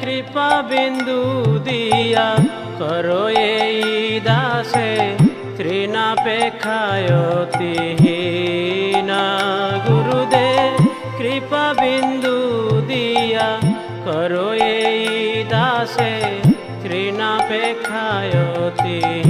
কৃপা বিন্দু দিয়া করো এই দাসে তৃণাপেক্ষায়তিহীনা। গুরুদেব কৃপা বিন্দু দিয়া করো এই দাসে তৃণাপেক্ষায়তিহীনা।